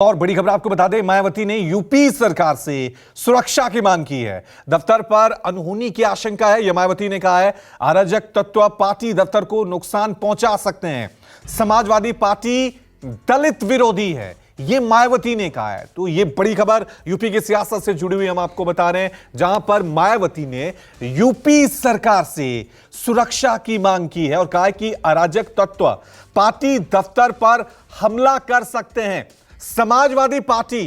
और बड़ी खबर आपको बता दें, मायावती ने यूपी सरकार से सुरक्षा की मांग की है। दफ्तर पर अनहोनी की आशंका है। यह मायावती ने कहा है अराजक तत्व पार्टी दफ्तर को नुकसान पहुंचा सकते हैं। समाजवादी पार्टी दलित विरोधी है, यह मायावती ने कहा है। तो यह बड़ी खबर यूपी की सियासत से जुड़ी हुई हम आपको बता रहे हैं, जहां पर मायावती ने यूपी सरकार से सुरक्षा की मांग की है और कहा है कि अराजक तत्व पार्टी दफ्तर पर हमला कर सकते हैं। समाजवादी पार्टी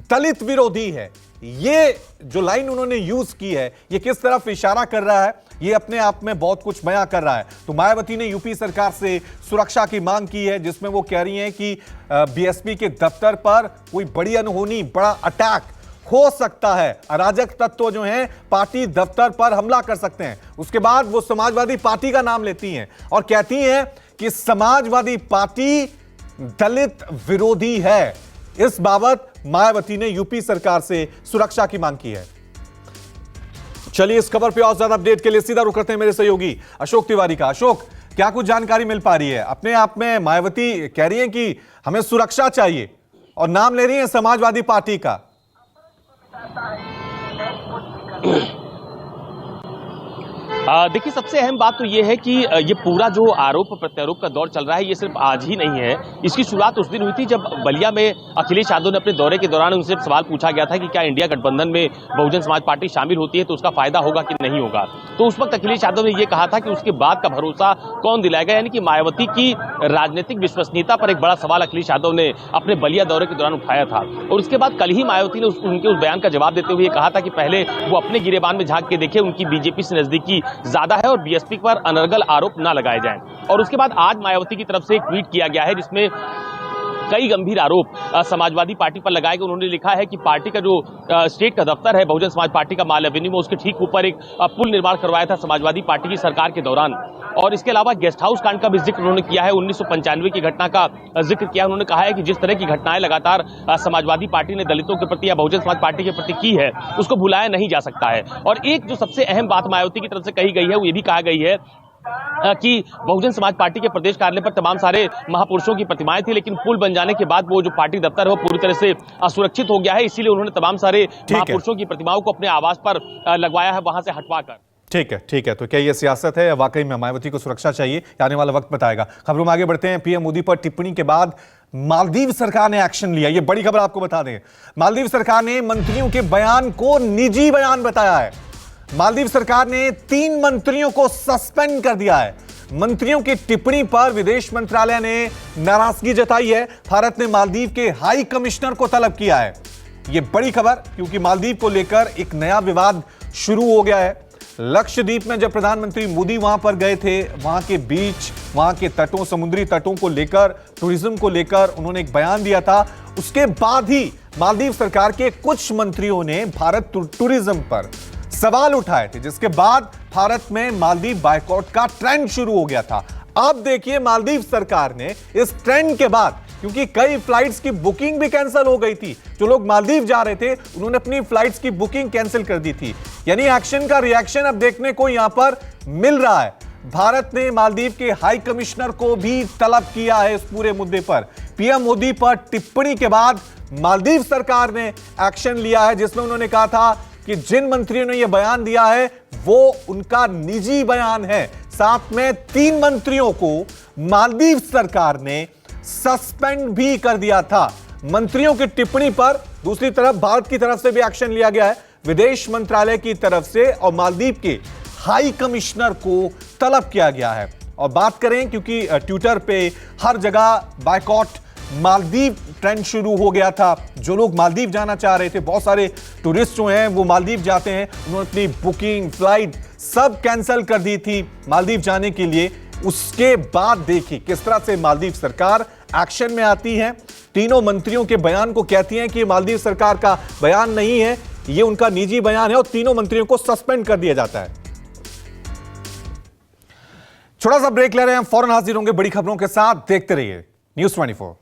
दलित विरोधी है। ये जो लाइन उन्होंने यूज की है, ये किस तरफ इशारा कर रहा है, ये अपने आप में बहुत कुछ बयां कर रहा है। तो मायावती ने यूपी सरकार से सुरक्षा की मांग की है, जिसमें वो कह रही हैं कि बीएसपी के दफ्तर पर कोई बड़ी अनहोनी, बड़ा अटैक हो सकता है। अराजक तत्व जो हैं पार्टी दफ्तर पर हमला कर सकते हैं। उसके बाद वो समाजवादी पार्टी का नाम लेती हैं और कहती हैं कि समाजवादी पार्टी दलित विरोधी है। इस बाबत मायावती ने यूपी सरकार से सुरक्षा की मांग की है। चलिए इस खबर पे और ज्यादा अपडेट के लिए सीधा रुख करते हैं मेरे सहयोगी अशोक तिवारी का। अशोक, क्या कुछ जानकारी मिल पा रही है? अपने आप में मायावती कह रही हैं कि हमें सुरक्षा चाहिए और नाम ले रही हैं समाजवादी पार्टी का। देखिए, सबसे अहम बात तो ये है कि ये पूरा जो आरोप प्रत्यारोप का दौर चल रहा है, ये सिर्फ आज ही नहीं है। इसकी शुरुआत उस दिन हुई थी जब बलिया में अखिलेश यादव ने अपने दौरे के दौरान उनसे सवाल पूछा गया था कि क्या इंडिया गठबंधन में बहुजन समाज पार्टी शामिल होती है तो उसका फायदा होगा कि नहीं होगा। तो उस वक्त अखिलेश यादव ने यह कहा था कि उसके बाद का भरोसा कौन दिलाएगा, यानी कि मायावती की राजनीतिक विश्वसनीयता पर एक बड़ा सवाल अखिलेश यादव ने अपने बलिया दौरे के दौरान उठाया था। और उसके बाद कल ही मायावती ने उनके उस बयान का जवाब देते हुए कहा था कि पहले वो अपने गिरेबान में झांक के देखे, उनकी बीजेपी से नजदीकी ज्यादा है और बीएसपी पर अनर्गल आरोप ना लगाए जाएं। और उसके बाद आज मायावती की तरफ से एक ट्वीट किया गया है जिसमें कई गंभीर आरोप समाजवादी पार्टी पर लगाए गए। उन्होंने लिखा है कि पार्टी का जो स्टेट का दफ्तर है बहुजन समाज पार्टी का माल एवेन्यू में, उसके ठीक ऊपर एक पुल निर्माण करवाया था समाजवादी पार्टी की सरकार के दौरान। और इसके अलावा गेस्ट हाउस कांड का भी जिक्र उन्होंने किया है। 1995 की घटना का जिक्र किया। उन्होंने कहा है कि जिस तरह की घटनाएं लगातार समाजवादी पार्टी ने दलितों के प्रति या बहुजन समाज पार्टी के प्रति की है, उसको भुलाया नहीं जा सकता है। और एक जो सबसे अहम बात मायावती की तरफ से कही गई है, वो ये भी कहा गई है कि बहुजन समाज पार्टी के प्रदेश कार्यालय पर तमाम सारे महापुरुषों की प्रतिमाएं थी, लेकिन पुल बन जाने के बाद वो जो पार्टी दफ्तर है वो पूरी तरह से असुरक्षित हो गया है। इसीलिए उन्होंने तमाम सारे महापुरुषों की प्रतिमाओं को अपने आवास पर लगवाया है, वहां से हटवाकर। ठीक है। तो क्या ये सियासत है या वाकई में मायावती को सुरक्षा चाहिए? आने वाला वक्त बताएगा। खबरों में आगे बढ़ते हैं। पीएम मोदी पर टिप्पणी के बाद मालदीव सरकार ने एक्शन लिया। ये बड़ी खबर आपको बता दें। मालदीव सरकार ने मंत्रियों के बयान को निजी बयान बताया है। मालदीव सरकार ने 3 मंत्रियों को सस्पेंड कर दिया है। मंत्रियों की टिप्पणी पर विदेश मंत्रालय ने नाराजगी जताई है। भारत ने मालदीव के हाई कमिश्नर को तलब किया है। यह बड़ी खबर, क्योंकि मालदीव को लेकर एक नया विवाद शुरू हो गया है। लक्षद्वीप में जब प्रधानमंत्री मोदी वहां पर गए थे, वहां के बीच, वहां के तटों, समुद्री तटों को लेकर, टूरिज्म को लेकर उन्होंने एक बयान दिया था। उसके बाद ही मालदीव सरकार के कुछ मंत्रियों ने भारत टूरिज्म पर सवाल उठाए थे, जिसके बाद भारत में मालदीव बायकॉट का ट्रेंड शुरू हो गया था। अब देखिए मालदीव सरकार ने इस ट्रेंड के बाद, क्योंकि कई फ्लाइट्स की बुकिंग भी कैंसिल हो गई थी, जो लोग मालदीव जा रहे थे उन्होंने अपनी फ्लाइट्स की बुकिंग कैंसिल कर दी थी। यानी एक्शन का रिएक्शन अब देखने को यहां पर मिल रहा है। भारत ने मालदीव के हाई कमिश्नर को भी तलब किया है इस पूरे मुद्दे पर। पीएम मोदी पर टिप्पणी के बाद मालदीव सरकार ने एक्शन लिया है, जिसमें उन्होंने कहा था कि जिन मंत्रियों ने यह बयान दिया है वो उनका निजी बयान है। साथ में 3 मंत्रियों को मालदीव सरकार ने सस्पेंड भी कर दिया था। मंत्रियों की टिप्पणी पर दूसरी तरफ भारत की तरफ से भी एक्शन लिया गया है, विदेश मंत्रालय की तरफ से, और मालदीव के हाई कमिश्नर को तलब किया गया है। और बात करें, क्योंकि ट्विटर पे हर जगह बायकॉट मालदीव ट्रेंड शुरू हो गया था। जो लोग मालदीव जाना चाह रहे थे, बहुत सारे टूरिस्ट जो हैं वो मालदीव जाते हैं, उन्होंने अपनी बुकिंग, फ्लाइट सब कैंसिल कर दी थी मालदीव जाने के लिए। उसके बाद देखिए किस तरह से मालदीव सरकार एक्शन में आती है। तीनों मंत्रियों के बयान को कहती हैं कि ये मालदीव सरकार का बयान नहीं है, ये उनका निजी बयान है, और तीनों मंत्रियों को सस्पेंड कर दिया जाता है। छोटा सा ब्रेक ले रहे हैं, फौरन हाजिर होंगे बड़ी खबरों के साथ। देखते रहिए News 24।